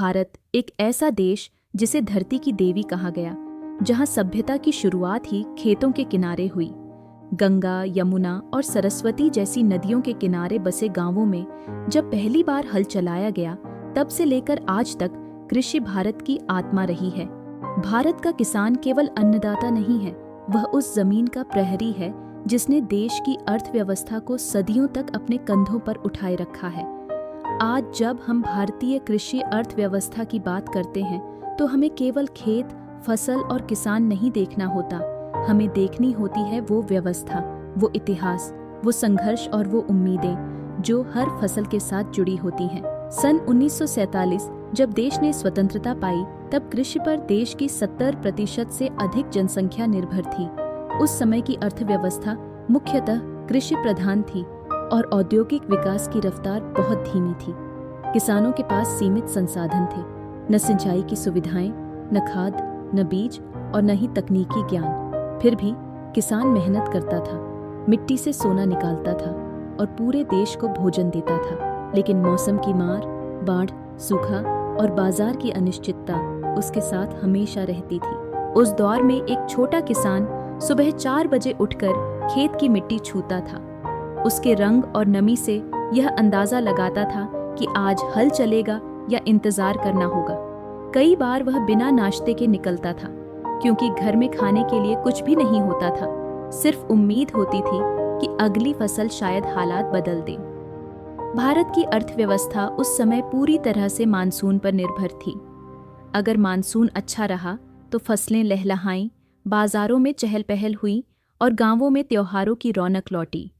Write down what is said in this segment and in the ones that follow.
भारत एक ऐसा देश जिसे धरती की देवी कहा गया, जहां सभ्यता की शुरुआत ही खेतों के किनारे हुई। गंगा, यमुना और सरस्वती जैसी नदियों के किनारे बसे गांवों में जब पहली बार हल चलाया गया, तब से लेकर आज तक कृषि भारत की आत्मा रही है। भारत का किसान केवल अन्नदाता नहीं है, वह उस जमीन का प्रहरी है जिसने देश की अर्थव्यवस्था को सदियों तक अपने कंधों पर उठाए रखा है। आज जब हम भारतीय कृषि अर्थव्यवस्था की बात करते हैं, तो हमें केवल खेत, फसल और किसान नहीं देखना होता, हमें देखनी होती है वो व्यवस्था, वो इतिहास, वो संघर्ष और वो उम्मीदें जो हर फसल के साथ जुड़ी होती हैं। सन 1947 जब देश ने स्वतंत्रता पाई, तब कृषि पर देश की 70% से अधिक जनसंख्या निर्भर थी। उस समय की अर्थव्यवस्था मुख्यतः कृषि प्रधान थी और औद्योगिक विकास की रफ्तार बहुत धीमी थी। किसानों के पास सीमित संसाधन थे, न सिंचाई की सुविधाएं, न खाद, न बीज और न ही तकनीकी ज्ञान। फिर भी किसान मेहनत करता था, मिट्टी से सोना निकालता था और पूरे देश को भोजन देता था। लेकिन मौसम की मार, बाढ़, सूखा और बाजार की अनिश्चितता उसके साथ हमेशा रहती थी। उस दौर में एक छोटा किसान सुबह 4 बजे उठकर खेत की मिट्टी छूता था। उसके रंग और नमी से यह अंदाजा लगाता था कि आज हल चलेगा या इंतजार करना होगा। कई बार वह बिना नाश्ते के निकलता था, क्योंकि घर में खाने के लिए कुछ भी नहीं होता था। सिर्फ उम्मीद होती थी कि अगली फसल शायद हालात बदल दे। भारत की अर्थव्यवस्था उस समय पूरी तरह से मानसून पर निर्भर थी। अगर मानसून अच्छा रहा तो फसलें लहलहाईं, बाजारों में चहल पहल हुई और गांवों में त्योहारों की रौनक लौटी।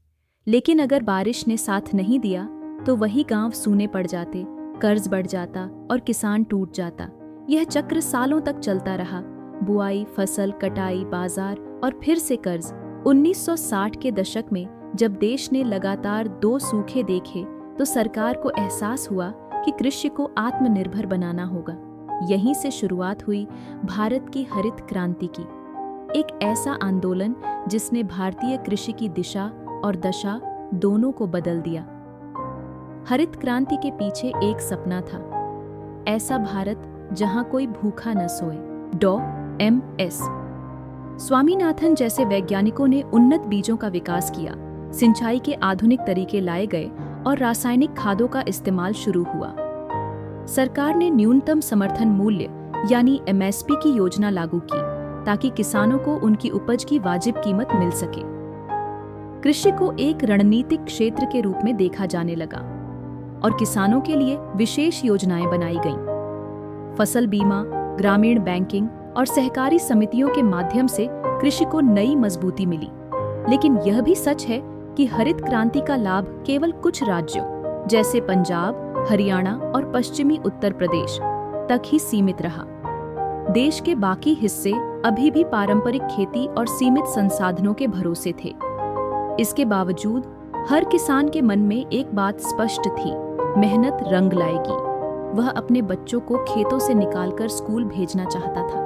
लेकिन अगर बारिश ने साथ नहीं दिया तो वही गांव सूने पड़ जाते, कर्ज बढ़ जाता और किसान टूट जाता। यह चक्र सालों तक चलता रहा। बुआई, फसल, कटाई, बाजार और फिर से कर्ज। 1960 के दशक में जब देश ने लगातार 2 सूखे देखे, तो सरकार को एहसास हुआ कि कृषि को आत्मनिर्भर बनाना होगा। यहीं से शुरुआत हुई भारत की हरित क्रांति की, एक ऐसा आंदोलन जिसने भारतीय कृषि की दिशा और दशा दोनों को बदल दिया। हरित क्रांति के पीछे एक सपना था, ऐसा भारत जहां कोई भूखा न सोए। डॉ. M.S. स्वामीनाथन जैसे वैज्ञानिकों ने उन्नत बीजों का विकास किया, सिंचाई के आधुनिक तरीके लाए गए और रासायनिक खादों का इस्तेमाल शुरू हुआ। सरकार ने न्यूनतम समर्थन मूल्य यानी MSP की योजना लागू की, ताकि किसानों को उनकी उपज की वाजिब कीमत मिल सके। कृषि को एक रणनीतिक क्षेत्र के रूप में देखा जाने लगा और किसानों के लिए विशेष योजनाएं बनाई गईं। फसल बीमा, ग्रामीण बैंकिंग और सहकारी समितियों के माध्यम से कृषि को नई मजबूती मिली। लेकिन यह भी सच है कि हरित क्रांति का लाभ केवल कुछ राज्यों जैसे पंजाब, हरियाणा और पश्चिमी उत्तर प्रदेश तक ही सीमित रहा। देश के बाकी हिस्से अभी भी पारंपरिक खेती और सीमित संसाधनों के भरोसे थे। इसके बावजूद हर किसान के मन में एक बात स्पष्ट थी, मेहनत रंग लाएगी। वह अपने बच्चों को खेतों से निकालकर स्कूल भेजना चाहता था,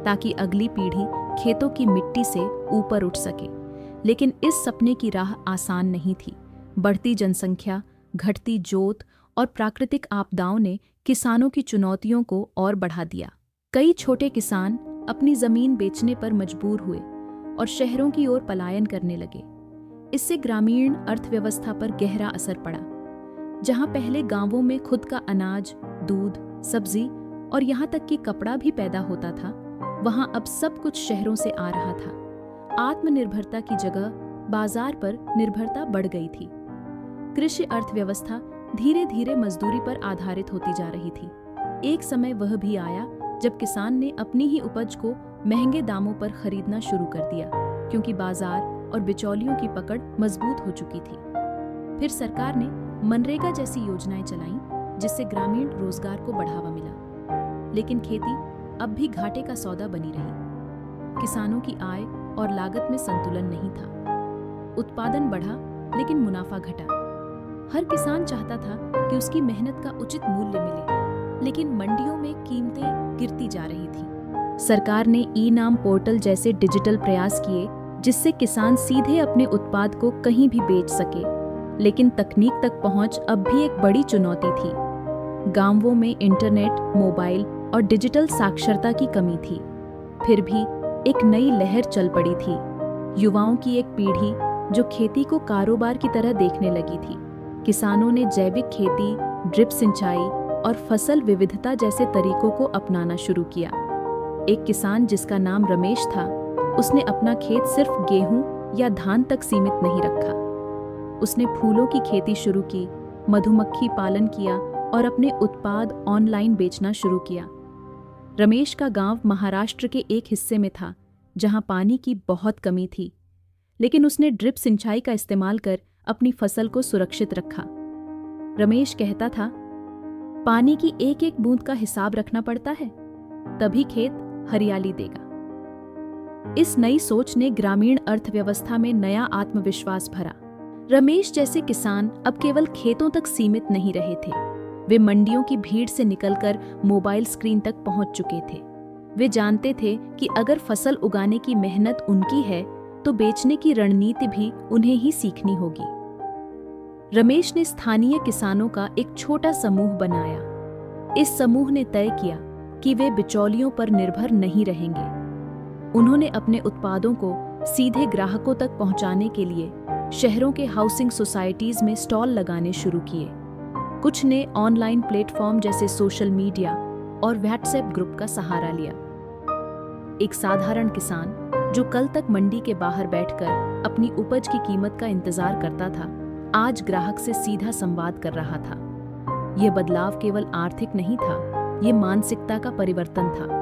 ताकि अगली पीढ़ी खेतों की मिट्टी से ऊपर उठ सके। लेकिन इस सपने की राह आसान नहीं थी। बढ़ती जनसंख्या, घटती जोत और प्राकृतिक आपदाओं ने किसानों की चुनौतियों को और बढ़ा दिया। कई छोटे किसान अपनी जमीन बेचने पर मजबूर हुए और शहरों की ओर पलायन करने लगे। इससे ग्रामीण अर्थव्यवस्था पर गहरा असर पड़ा। जहां पहले गांवों में खुद का अनाज, दूध, सब्जी और यहाँ तक कि कपड़ा भी पैदा होता था, वहां अब सब कुछ शहरों से आ रहा था। आत्मनिर्भरता की जगह बाजार पर निर्भरता बढ़ गई थी। कृषि अर्थव्यवस्था धीरे धीरे मजदूरी पर आधारित होती जा रही थी। एक समय वह भी आया जब किसान ने अपनी ही उपज को महंगे दामों पर खरीदना शुरू कर दिया, क्योंकि बाजार और बिचौलियों की पकड़ मजबूत हो चुकी थी। फिर सरकार ने मनरेगा जैसी योजनाएं चलाईं, जिससे ग्रामीण रोजगार को बढ़ावा मिला। लेकिन खेती अब भी घाटे का सौदा बनी रही। किसानों की आय और लागत में संतुलन नहीं था। उत्पादन बढ़ा, लेकिन मुनाफा घटा। हर किसान चाहता था कि उसकी मेहनत का उचित मूल्य मिले, लेकिन मंडियों में कीमतें गिरती जा रही थी। सरकार ने ई-नाम पोर्टल जैसे डिजिटल प्रयास किए, जिससे किसान सीधे अपने उत्पाद को कहीं भी बेच सके। लेकिन तकनीक तक पहुंच अब भी एक बड़ी चुनौती थी। गांवों में इंटरनेट, मोबाइल और डिजिटल साक्षरता की कमी थी। फिर भी एक नई लहर चल पड़ी थी। युवाओं की एक पीढ़ी जो खेती को कारोबार की तरह देखने लगी थी। किसानों ने जैविक खेती, ड्रिप सिंचाई और फसल विविधता जैसे तरीकों को अपनाना शुरू किया। एक किसान जिसका नाम रमेश था, उसने अपना खेत सिर्फ गेहूं या धान तक सीमित नहीं रखा। उसने फूलों की खेती शुरू की, मधुमक्खी पालन किया और अपने उत्पाद ऑनलाइन बेचना शुरू किया। रमेश का गांव महाराष्ट्र के एक हिस्से में था जहां पानी की बहुत कमी थी, लेकिन उसने ड्रिप सिंचाई का इस्तेमाल कर अपनी फसल को सुरक्षित रखा। रमेश कहता था, पानी की एक एक बूंद का हिसाब रखना पड़ता है, तभी खेत हरियाली देगा। इस नई सोच ने ग्रामीण अर्थव्यवस्था में नया आत्मविश्वास भरा। रमेश जैसे किसान अब केवल खेतों तक सीमित नहीं रहे थे। वे मंडियों की भीड़ से निकलकर मोबाइल स्क्रीन तक पहुंच चुके थे। वे जानते थे कि अगर फसल उगाने की मेहनत उनकी है तो बेचने की रणनीति भी उन्हें ही सीखनी होगी। रमेश ने स्थानीय किसानों का एक छोटा समूह बनाया। इस समूह ने तय किया कि वे बिचौलियों पर निर्भर नहीं रहेंगे। उन्होंने अपने उत्पादों को सीधे ग्राहकों तक पहुंचाने के लिए शहरों के हाउसिंग सोसाइटीज में स्टॉल लगाने शुरू किए। कुछ ने ऑनलाइन प्लेटफॉर्म जैसे सोशल मीडिया और व्हाट्सएप ग्रुप का सहारा लिया। एक साधारण किसान जो कल तक मंडी के बाहर बैठकर अपनी उपज की कीमत का इंतजार करता था, आज ग्राहक से सीधा संवाद कर रहा था। यह बदलाव केवल आर्थिक नहीं था, ये मानसिकता का परिवर्तन था।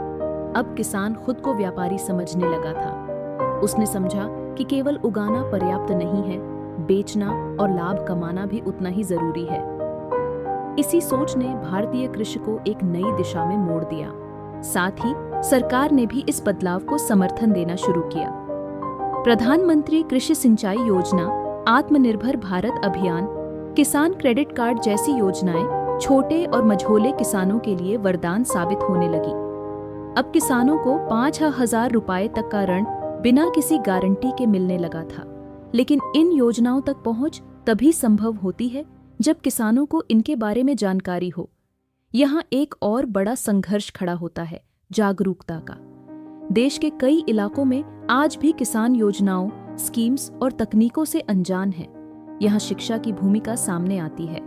अब किसान खुद को व्यापारी समझने लगा था। उसने समझा कि केवल उगाना पर्याप्त नहीं है, बेचना और लाभ कमाना भी उतना ही जरूरी है। इसी सोच ने भारतीय कृषि को एक नई दिशा में मोड़ दिया। साथ ही सरकार ने भी इस बदलाव को समर्थन देना शुरू किया। प्रधानमंत्री कृषि सिंचाई योजना, आत्मनिर्भर भारत अभियान, किसान क्रेडिट कार्ड जैसी योजनाएं छोटे और मझोले किसानों के लिए वरदान साबित होने लगी। अब किसानों को 5,000 रुपए तक का ऋण बिना किसी गारंटी के मिलने लगा था। लेकिन इन योजनाओं तक पहुंच तभी संभव होती है जब किसानों को इनके बारे में जानकारी हो। यहाँ एक और बड़ा संघर्ष खड़ा होता है, जागरूकता का। देश के कई इलाकों में आज भी किसान योजनाओं, स्कीम्स और तकनीकों से अनजान हैं। यहाँ शिक्षा की भूमिका सामने आती है।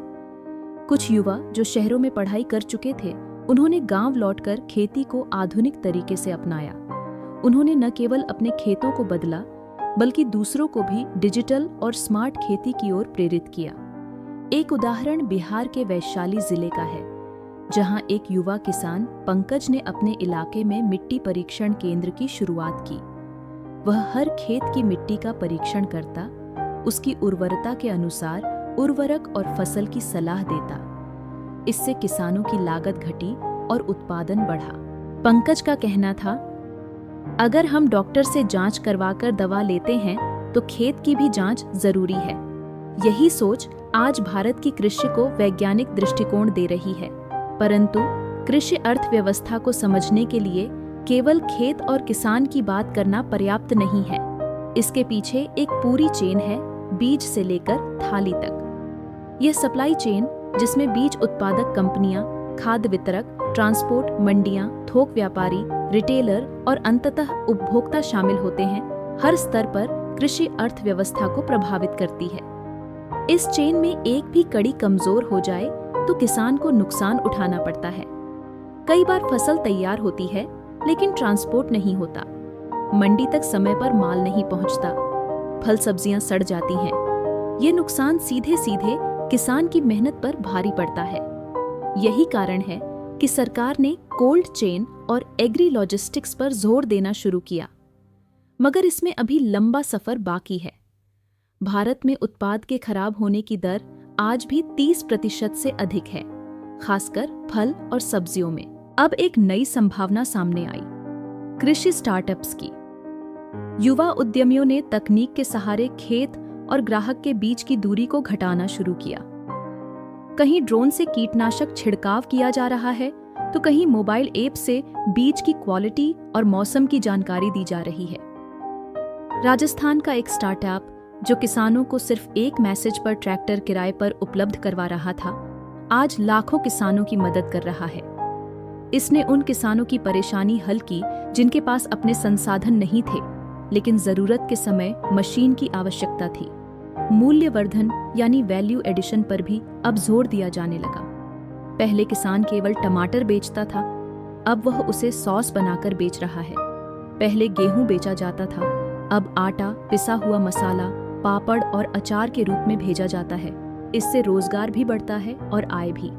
कुछ युवा जो शहरों में पढ़ाई कर चुके थे, उन्होंने गांव लौटकर खेती को आधुनिक तरीके से अपनाया। उन्होंने न केवल अपने खेतों को बदला, बल्कि दूसरों को भी डिजिटल और स्मार्ट खेती की ओर प्रेरित किया। एक उदाहरण बिहार के वैशाली जिले का है, जहां एक युवा किसान पंकज ने अपने इलाके में मिट्टी परीक्षण केंद्र की शुरुआत की। वह हर खेत की मिट्टी का परीक्षण करता, उसकी उर्वरता के अनुसार उर्वरक और फसल की सलाह देता। इससे किसानों की लागत घटी और उत्पादन बढ़ा। पंकज का कहना था, अगर हम डॉक्टर से जांच करवाकर दवा लेते हैं तो खेत की भी जांच जरूरी है। यही सोच आज भारत की कृषि को वैज्ञानिक दृष्टिकोण दे रही है। परंतु कृषि अर्थव्यवस्था को समझने के लिए केवल खेत और किसान की बात करना पर्याप्त नहीं है। इसके पीछे एक पूरी चेन है, बीज से लेकर थाली तक। यह सप्लाई चेन, जिसमें बीज उत्पादक कंपनियां, खाद्य वितरक, ट्रांसपोर्ट, मंडियां, थोक व्यापारी, रिटेलर और अंततः उपभोक्ता शामिल होते हैं, हर स्तर पर कृषि अर्थव्यवस्था को प्रभावित करती है। इस चेन में एक भी कड़ी कमजोर हो जाए तो किसान को नुकसान उठाना पड़ता है। कई बार फसल तैयार होती है लेकिन ट्रांसपोर्ट नहीं होता, मंडी तक समय पर माल नहीं पहुंचता, फल सब्जियां सड़ जाती हैं। ये नुकसान सीधे सीधे किसान की मेहनत पर भारी पड़ता है। यही कारण है कि सरकार ने कोल्ड चेन और एग्री लॉजिस्टिक्स पर जोर देना शुरू किया। मगर इसमें अभी लंबा सफर बाकी है। भारत में उत्पाद के खराब होने की दर आज भी 30% से अधिक है, खासकर फल और सब्जियों में। अब एक नई संभावना सामने आई, कृषि स्टार्टअप्स की। युवा उद्यमियों ने तकनीक के सहारे खेत और ग्राहक के बीच की दूरी को घटाना शुरू किया। कहीं ड्रोन से कीटनाशक छिड़काव किया जा रहा है, तो कहीं मोबाइल ऐप से बीज की क्वालिटी और मौसम की जानकारी दी जा रही है। राजस्थान का एक स्टार्टअप जो किसानों को सिर्फ एक मैसेज पर ट्रैक्टर किराए पर उपलब्ध करवा रहा था, आज लाखों किसानों की मदद कर रहा है। इसने उन किसानों की परेशानी हल की जिनके पास अपने संसाधन नहीं थे, लेकिन जरूरत के समय मशीन की आवश्यकता थी। मूल्यवर्धन यानी वैल्यू एडिशन पर भी अब जोर दिया जाने लगा। पहले किसान केवल टमाटर बेचता था, अब वह उसे सॉस बनाकर बेच रहा है। पहले गेहूं बेचा जाता था, अब आटा, पिसा हुआ मसाला, पापड़ और अचार के रूप में भेजा जाता है। इससे रोजगार भी बढ़ता है और आय भी।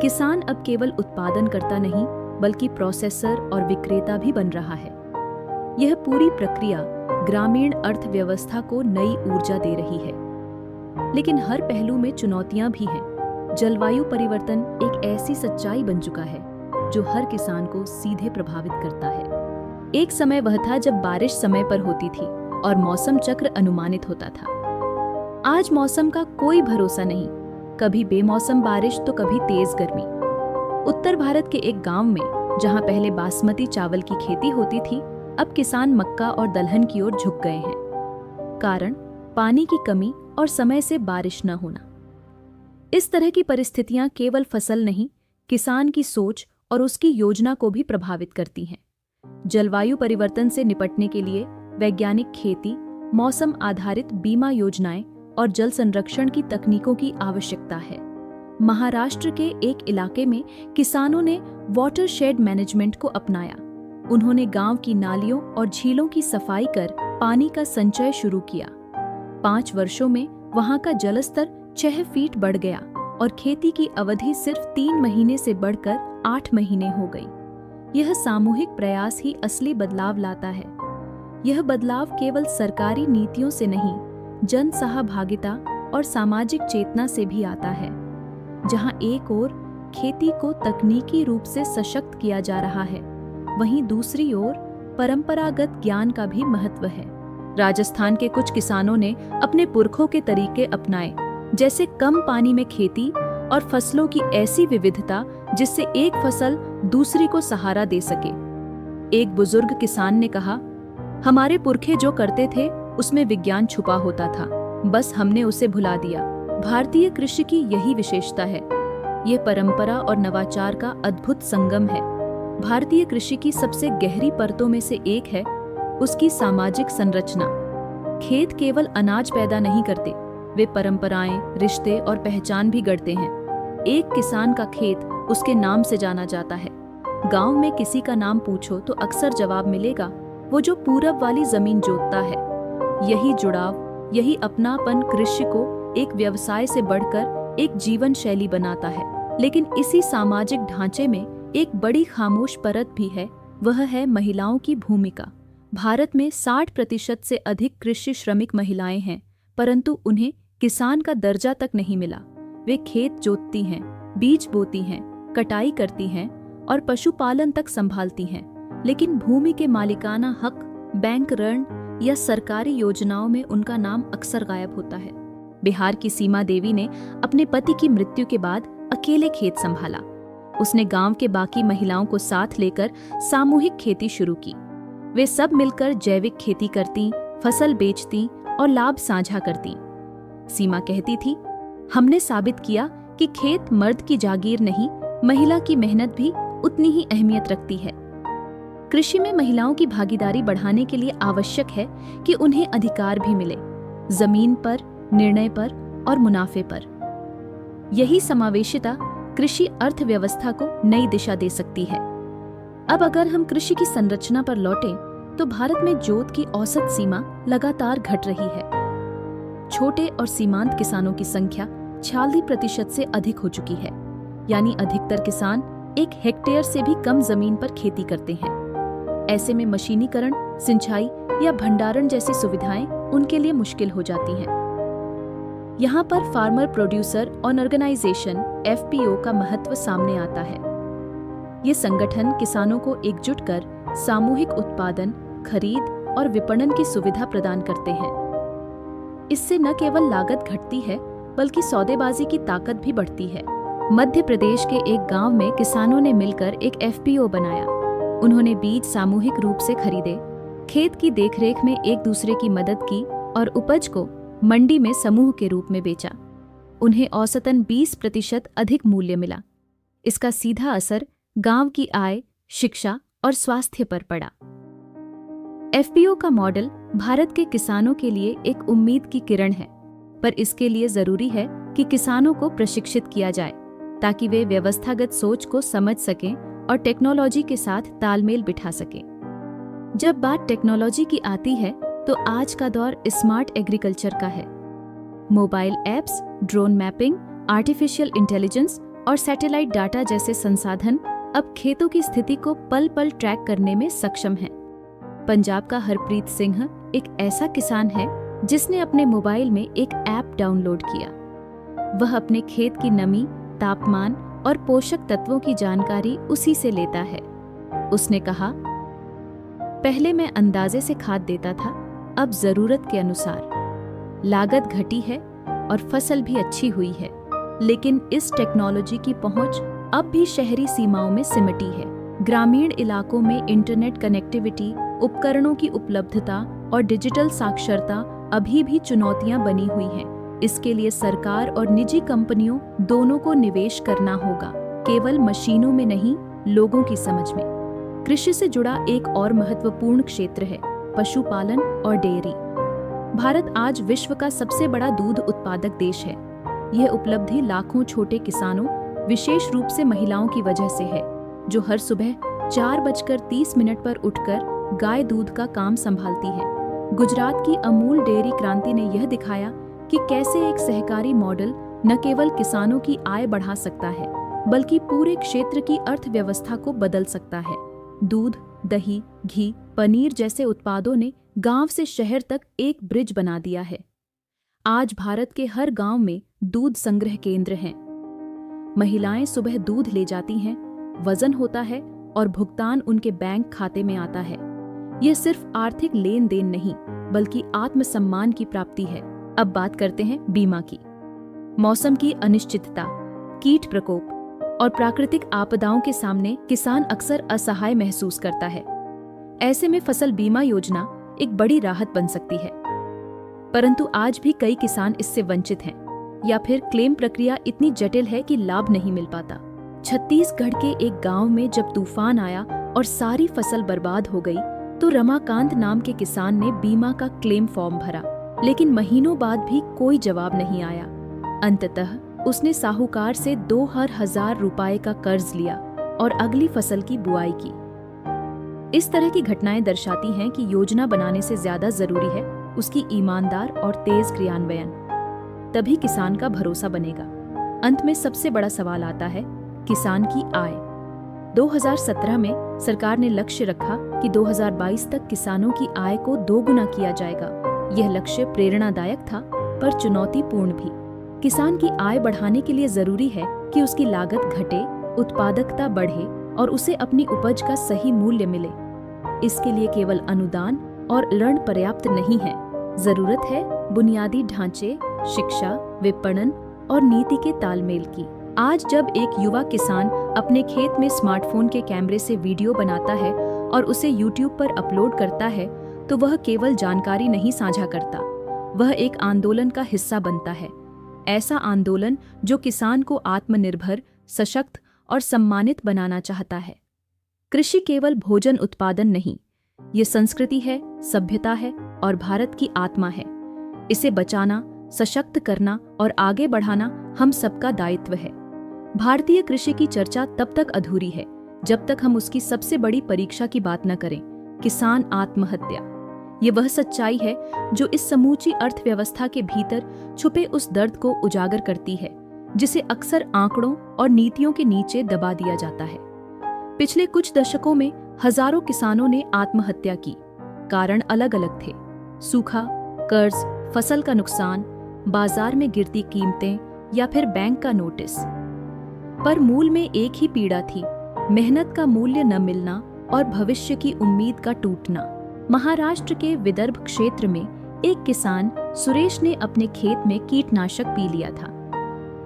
किसान अब केवल उत्पादन करता नहीं, बल्कि प्रोसेसर और विक्रेता भी बन रहा है। यह पूरी प्रक्रिया ग्रामीण अर्थव्यवस्था को नई ऊर्जा दे रही है। लेकिन हर पहलू में चुनौतियां भी हैं। जलवायु परिवर्तन एक ऐसी सच्चाई बन चुका है जो हर किसान को सीधे प्रभावित करता है। एक समय वह था जब बारिश समय पर होती थी और मौसम चक्र अनुमानित होता था। आज मौसम का कोई भरोसा नहीं, कभी बेमौसम बारिश तो कभी तेज गर्मी। उत्तर भारत के एक गांव में जहां पहले बासमती चावल की खेती होती थी, अब किसान मक्का और दलहन की ओर झुक गए हैं। कारण पानी की कमी और समय से बारिश न होना। इस तरह की परिस्थितियां केवल फसल नहीं, किसान की सोच और उसकी योजना को भी प्रभावित करती हैं। जलवायु परिवर्तन से निपटने के लिए वैज्ञानिक खेती, मौसम आधारित बीमा योजनाएं और जल संरक्षण की तकनीकों की आवश्यकता है। महाराष्ट्र के एक इलाके में किसानों ने वाटरशेड मैनेजमेंट को अपनाया। उन्होंने गांव की नालियों और झीलों की सफाई कर पानी का संचय शुरू किया। 5 वर्षों में वहां का जलस्तर 6 फीट बढ़ गया और खेती की अवधि सिर्फ 3 महीने से बढ़कर 8 महीने हो गई। यह सामूहिक प्रयास ही असली बदलाव लाता है। यह बदलाव केवल सरकारी नीतियों से नहीं, जन सहभागिता और सामाजिक चेतना से भी आता है। जहां एक ओर खेती को तकनीकी रूप से सशक्त किया जा रहा है, वहीं दूसरी ओर परंपरागत ज्ञान का भी महत्व है। राजस्थान के कुछ किसानों ने अपने पुरखों के तरीके अपनाए, जैसे कम पानी में खेती और फसलों की ऐसी विविधता जिससे एक फसल दूसरी को सहारा दे सके। एक बुजुर्ग किसान ने कहा, हमारे पुरखे जो करते थे उसमें विज्ञान छुपा होता था, बस हमने उसे भुला दिया। भारतीय कृषि की यही विशेषता है। ये परंपरा और नवाचार का अद्भुत संगम है। भारतीय कृषि की सबसे गहरी परतों में से एक है उसकी सामाजिक संरचना। खेत केवल अनाज पैदा नहीं करते, वे परंपराएं, रिश्ते और पहचान भी गढ़ते हैं। एक किसान का खेत उसके नाम से जाना जाता है। गांव में किसी का नाम पूछो तो अक्सर जवाब मिलेगा, वो जो पूरब वाली जमीन जोतता है। यही जुड़ाव, यही अपनापन कृषि को एक व्यवसाय से बढ़कर एक जीवन शैली बनाता है। लेकिन इसी सामाजिक ढांचे में एक बड़ी खामोश परत भी है, वह है महिलाओं की भूमिका। भारत में 60% से अधिक कृषि श्रमिक महिलाएं हैं, परंतु उन्हें किसान का दर्जा तक नहीं मिला। वे खेत जोतती हैं, बीज बोती हैं, कटाई करती हैं और पशुपालन तक संभालती हैं, लेकिन भूमि के मालिकाना हक, बैंक ऋण या सरकारी योजनाओं में उनका नाम अक्सर गायब होता है। बिहार की सीमा देवी ने अपने पति की मृत्यु के बाद अकेले खेत संभाला। उसने गांव के बाकी महिलाओं को साथ लेकर सामूहिक खेती शुरू की। वे सब मिलकर जैविक खेती करती, फसल बेचती और लाभ साझा करती। सीमा कहती थी, हमने साबित किया कि खेत मर्द की जागीर नहीं, महिला की मेहनत भी उतनी ही अहमियत रखती है। कृषि में महिलाओं की भागीदारी बढ़ाने के लिए आवश्यक है कि उन्हें अधिकार भी मिले, जमीन पर, निर्णय पर और मुनाफे पर। यही समावेशिता कृषि अर्थव्यवस्था को नई दिशा दे सकती है। अब अगर हम कृषि की संरचना पर लौटें, तो भारत में जोत की औसत सीमा लगातार घट रही है। छोटे और सीमांत किसानों की संख्या 46% से अधिक हो चुकी है, यानी अधिकतर किसान 1 हेक्टेयर से भी कम जमीन पर खेती करते हैं। ऐसे में मशीनीकरण, सिंचाई या भंडारण जैसी सुविधाएं उनके लिए मुश्किल हो जाती हैं। यहाँ पर फार्मर प्रोड्यूसर ऑर्गेनाइजेशन (FPO) का महत्व सामने आता है। ये संगठन किसानों को एकजुट कर सामूहिक उत्पादन, खरीद और विपणन की सुविधा प्रदान करते हैं। इससे न केवल लागत घटती है, बल्कि सौदेबाजी की ताकत भी बढ़ती है। मध्य प्रदेश के एक गांव में किसानों ने मिलकर एक FPO बनाया। उन्होंने बीज सामूहिक रूप से खरीदे, खेत की देखरेख में एक दूसरे की मदद की और उपज को मंडी में समूह के रूप में बेचा। उन्हें औसतन 20% अधिक मूल्य मिला। इसका सीधा असर गांव की आय, शिक्षा और स्वास्थ्य पर पड़ा। एफपीओ का मॉडल भारत के किसानों के लिए एक उम्मीद की किरण है, पर इसके लिए जरूरी है कि किसानों को प्रशिक्षित किया जाए ताकि वे व्यवस्थागत सोच को समझ सकें और टेक्नोलॉजी के साथ तालमेल बिठा सकें। जब बात टेक्नोलॉजी की आती है तो आज का दौर स्मार्ट एग्रीकल्चर का है। Mobile apps, drone mapping, artificial intelligence और सैटेलाइट डाटा जैसे संसाधन अब खेतों की स्थिति को पल पल ट्रैक करने में सक्षम हैं। पंजाब का हरप्रीत सिंह एक ऐसा किसान है जिसने अपने मोबाइल में एक ऐप डाउनलोड किया। वह अपने खेत की नमी, तापमान और पोषक तत्वों की जानकारी उसी से लेता है। उसने कहा, पहले मैं अंदाजे से खाद देता था, अब जरूरत के अनुसार। लागत घटी है और फसल भी अच्छी हुई है, लेकिन इस टेक्नोलॉजी की पहुंच अब भी शहरी सीमाओं में सिमटी है। ग्रामीण इलाकों में इंटरनेट कनेक्टिविटी, उपकरणों की उपलब्धता और डिजिटल साक्षरता अभी भी चुनौतियां बनी हुई हैं। इसके लिए सरकार और निजी कंपनियों दोनों को निवेश करना होगा, केवल मशीनों में नहीं, लोगों की समझ में। कृषि से जुड़ा एक और महत्वपूर्ण क्षेत्र है पशुपालन और डेयरी। भारत आज विश्व का सबसे बड़ा दूध उत्पादक देश है। यह उपलब्धि लाखों छोटे किसानों, विशेष रूप से महिलाओं की वजह से है, जो हर सुबह 4:30 पर उठकर गाय दूध का काम संभालती है। गुजरात की अमूल डेयरी क्रांति ने यह दिखाया कि कैसे एक सहकारी मॉडल न केवल किसानों की आय बढ़ा सकता है, बल्कि पूरे क्षेत्र की अर्थव्यवस्था को बदल सकता है। दूध, दही, घी, पनीर जैसे उत्पादों ने गांव से शहर तक एक ब्रिज बना दिया है। आज भारत के हर गांव में दूध संग्रह केंद्र हैं। महिलाएं सुबह दूध ले जाती हैं, वजन होता है और भुगतान उनके बैंक खाते में आता है। यह सिर्फ आर्थिक लेन देन नहीं, बल्कि आत्मसम्मान की प्राप्ति है। अब बात करते हैं बीमा की। मौसम की अनिश्चितता, कीट प्रकोप और प्राकृतिक आपदाओं के सामने किसान अक्सर असहाय महसूस करता है। ऐसे में फसल बीमा योजना एक बड़ी राहत बन सकती है, परंतु आज भी कई किसान इससे वंचित हैं, या फिर क्लेम प्रक्रिया इतनी जटिल है कि लाभ नहीं मिल पाता। छत्तीसगढ़ के एक गांव में जब तूफान आया और सारी फसल बर्बाद हो गई, तो रमाकांत नाम के किसान ने बीमा का क्लेम फॉर्म भरा, लेकिन महीनों बाद भी कोई जवाब नहीं आया। अंततः उसने साहूकार से 2,000 रुपए का कर्ज लिया और अगली फसल की बुआई की। इस तरह की घटनाएं दर्शाती हैं कि योजना बनाने से ज्यादा जरूरी है उसकी ईमानदार और तेज क्रियान्वयन। तभी किसान का भरोसा बनेगा। अंत में सबसे बड़ा सवाल आता है, किसान की आय। 2017 में सरकार ने लक्ष्य रखा कि 2022 तक किसानों की आय को 2 गुना किया जाएगा। यह लक्ष्य प्रेरणादायक था, पर चुनौतीपूर्ण भी। किसान की आय बढ़ाने के लिए जरूरी है कि उसकी लागत घटे, उत्पादकता बढ़े और उसे अपनी उपज का सही मूल्य मिले। इसके लिए केवल अनुदान और ऋण पर्याप्त नहीं है। जरूरत है बुनियादी ढांचे, शिक्षा, विपणन और नीति के तालमेल की। आज जब एक युवा किसान अपने खेत में स्मार्टफोन के कैमरे से वीडियो बनाता है और उसे YouTube पर अपलोड करता है, तो वह केवल जानकारी नहीं साझा करता, वह एक आंदोलन का हिस्सा बनता है। ऐसा आंदोलन जो किसान को आत्मनिर्भर, सशक्त और सम्मानित बनाना चाहता है। कृषि केवल भोजन उत्पादन नहीं, ये संस्कृति है, सभ्यता है और भारत की आत्मा है। इसे बचाना, सशक्त करना और आगे बढ़ाना हम सबका दायित्व है। भारतीय कृषि की चर्चा तब तक अधूरी है जब तक हम उसकी सबसे बड़ी परीक्षा की बात न करें, किसान आत्महत्या। ये वह सच्चाई है जो इस समूची अर्थव्यवस्था के भीतर छुपे उस दर्द को उजागर करती है, जिसे अक्सर आंकड़ों और नीतियों के नीचे दबा दिया जाता है। पिछले कुछ दशकों में हजारों किसानों ने आत्महत्या की। कारण अलग अलग थे, सूखा, कर्ज, फसल का नुकसान, बाजार में गिरती कीमतें या फिर बैंक का नोटिस। पर मूल में एक ही पीड़ा थी, मेहनत का मूल्य न मिलना और भविष्य की उम्मीद का टूटना। महाराष्ट्र के विदर्भ क्षेत्र में एक किसान सुरेश ने अपने खेत में कीटनाशक पी लिया था।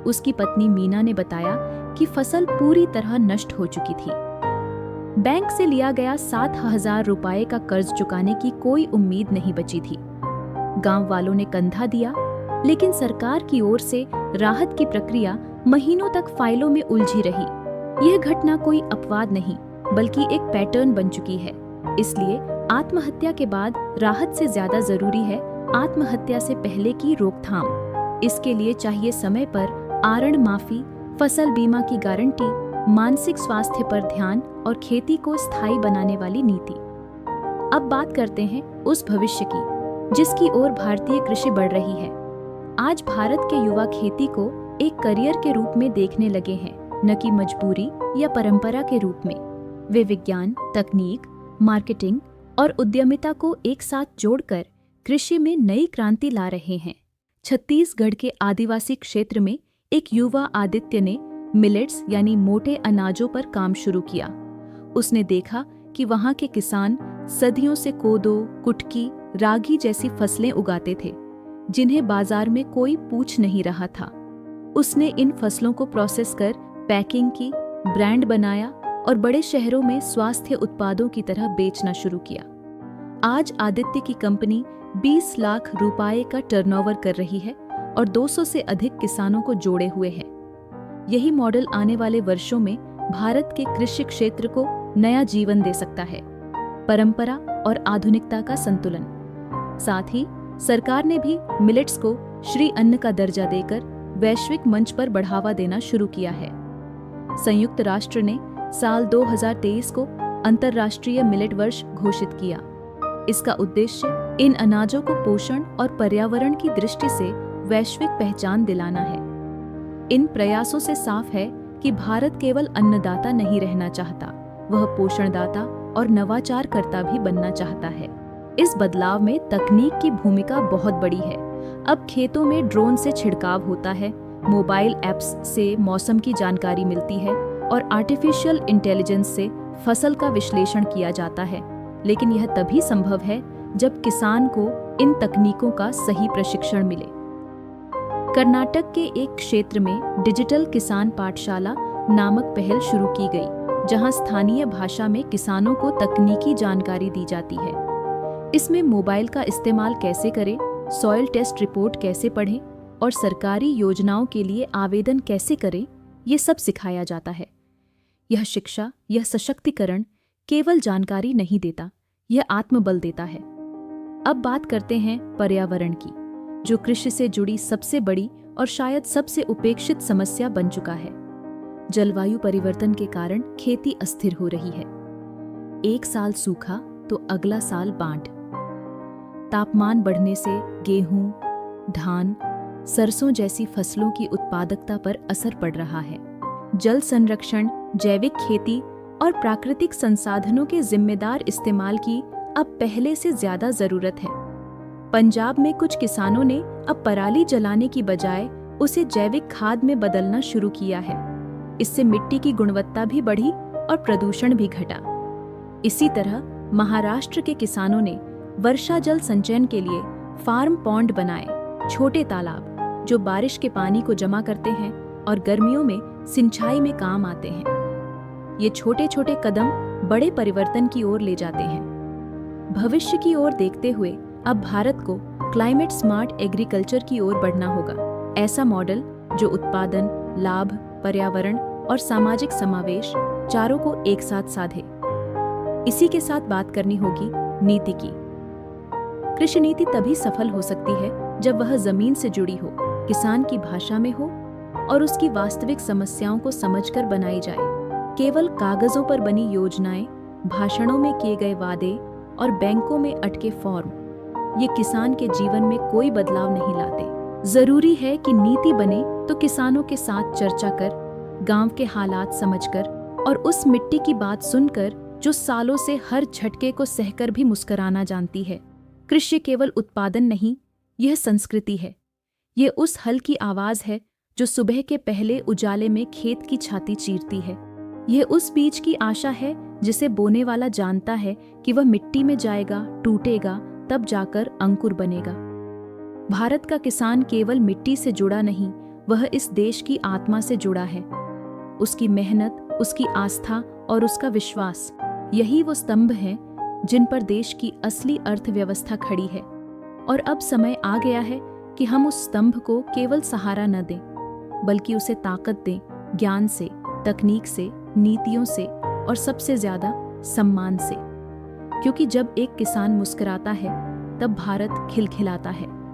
उसकी पत्नी मीना ने बताया कि फसल पूरी तरह नष्ट हो चुकी थी। बैंक से लिया गया 7,000 रुपए का कर्ज चुकाने की कोई उम्मीद नहीं बची थी। गांव वालों ने कंधा दिया, लेकिन सरकार की ओर से राहत की प्रक्रिया महीनों तक फाइलों में उलझी रही। यह घटना कोई अपवाद नहीं, बल्कि एक पैटर्न बन चुकी है। इसलिए आत्महत्या के बाद राहत से ज्यादा जरूरी है आत्महत्या से पहले की रोकथाम। इसके लिए चाहिए समय पर आरण माफी, फसल बीमा की गारंटी, मानसिक स्वास्थ्य पर ध्यान और खेती को स्थायी बनाने वाली नीति। अब बात करते हैं उस भविष्य की जिसकी ओर भारतीय कृषि बढ़ रही है। आज भारत के युवा खेती को एक करियर के रूप में देखने लगे हैं, न कि मजबूरी या परंपरा के रूप में। वे विज्ञान, तकनीक, मार्केटिंग और उद्यमिता को एक साथ जोड़कर कृषि में नई क्रांति ला रहे हैं। छत्तीसगढ़ के आदिवासी क्षेत्र में एक युवा आदित्य ने मिलेट्स यानी मोटे अनाजों पर काम शुरू किया। उसने देखा कि वहां के किसान सदियों से कोदो, कुटकी, रागी जैसी फसलें उगाते थे, जिन्हें बाजार में कोई पूछ नहीं रहा था। उसने इन फसलों को प्रोसेस कर पैकिंग की, ब्रांड बनाया और बड़े शहरों में स्वास्थ्य उत्पादों की तरह बेचना शुरू किया। आज आदित्य की कंपनी 20 लाख रुपए का टर्नओवर कर रही है और 200 से अधिक किसानों को जोड़े हुए है। यही मॉडल आने वाले वर्षों में भारत के कृषि क्षेत्र को नया जीवन दे सकता है। परंपरा और आधुनिकता का संतुलन। साथ ही सरकार ने भी मिलेट्स को श्री अन्न का दर्जा देकर वैश्विक मंच पर बढ़ावा देना शुरू किया है। संयुक्त राष्ट्र ने साल 2023 को अंतर्राष्ट्रीय मिलेट वर्ष घोषित किया। इसका उद्देश्य इन अनाजों को पोषण और पर्यावरण की दृष्टि से वैश्विक पहचान दिलाना है। इन प्रयासों से साफ है कि भारत केवल अन्नदाता नहीं रहना चाहता, वह पोषणदाता और नवाचारकर्ता भी बनना चाहता है। इस बदलाव में तकनीक की भूमिका बहुत बड़ी है। अब खेतों में ड्रोन से छिड़काव होता है, मोबाइल ऐप्स से मौसम की जानकारी मिलती है और आर्टिफिशियल इंटेलिजेंस से फसल का विश्लेषण किया जाता है। लेकिन यह तभी संभव है जब किसान को इन तकनीकों का सही प्रशिक्षण मिले। कर्नाटक के एक क्षेत्र में डिजिटल किसान पाठशाला नामक पहल शुरू की गई, जहां स्थानीय भाषा में किसानों को तकनीकी जानकारी दी जाती है। इसमें मोबाइल का इस्तेमाल कैसे करें, सॉइल टेस्ट रिपोर्ट कैसे पढ़ें और सरकारी योजनाओं के लिए आवेदन कैसे करें, ये सब सिखाया जाता है। यह शिक्षा, यह सशक्तिकरण केवल जानकारी नहीं देता, यह आत्मबल देता है। अब बात करते हैं पर्यावरण की, जो कृषि से जुड़ी सबसे बड़ी और शायद सबसे उपेक्षित समस्या बन चुका है। जलवायु परिवर्तन के कारण खेती अस्थिर हो रही है। एक साल सूखा तो अगला साल बाढ़। तापमान बढ़ने से गेहूं, धान, सरसों जैसी फसलों की उत्पादकता पर असर पड़ रहा है। जल संरक्षण, जैविक खेती और प्राकृतिक संसाधनों के जिम्मेदार इस्तेमाल की अब पहले से ज्यादा जरूरत है। पंजाब में कुछ किसानों ने अब पराली जलाने की बजाय उसे जैविक खाद में बदलना शुरू किया है। इससे मिट्टी की गुणवत्ता भी बढ़ी और प्रदूषण भी घटा। इसी तरह महाराष्ट्र के किसानों ने वर्षा जल संचयन के लिए फार्म पॉन्ड बनाए, छोटे तालाब जो बारिश के पानी को जमा करते हैं और गर्मियों में सिंचाई में काम आते हैं। ये छोटे छोटे कदम बड़े परिवर्तन की ओर ले जाते हैं। भविष्य की ओर देखते हुए अब भारत को क्लाइमेट स्मार्ट एग्रीकल्चर की ओर बढ़ना होगा। ऐसा मॉडल जो उत्पादन, लाभ, पर्यावरण और सामाजिक समावेश चारों को एक साथ साधे। इसी के साथ बात करनी होगी नीति की। कृषि नीति तभी सफल हो सकती है जब वह जमीन से जुड़ी हो, किसान की भाषा में हो और उसकी वास्तविक समस्याओं को समझकर बनाई जाए। केवल कागजों पर बनी योजनाएं, भाषणों में किए गए वादे और बैंकों में अटके फॉर्म, ये किसान के जीवन में कोई बदलाव नहीं लाते। जरूरी है कि नीति बने तो किसानों के साथ चर्चा कर, गांव के हालात समझकर और उस मिट्टी की बात सुनकर जो सालों से हर झटके को सहकर भी मुस्कुराना जानती है। कृषि केवल उत्पादन नहीं, यह संस्कृति है। ये उस हल की आवाज है जो सुबह के पहले उजाले में खेत की छाती चीरती है। यह उस बीज की आशा है जिसे बोने वाला जानता है कि वह मिट्टी में जाएगा, टूटेगा, तब जाकर अंकुर बनेगा। भारत का किसान केवल मिट्टी से जुड़ा नहीं, वह इस देश की आत्मा से जुड़ा है। उसकी मेहनत, उसकी आस्था और उसका विश्वास, यही वो स्तंभ हैं जिन पर देश की असली अर्थव्यवस्था खड़ी है। और अब समय आ गया है कि हम उस स्तंभ को केवल सहारा न दें, बल्कि उसे ताकत दें, ज्ञान से, तकनीक से, नीतियों से और सबसे ज्यादा सम्मान से। क्योंकि जब एक किसान मुस्कुराता है, तब भारत खिलखिलाता है।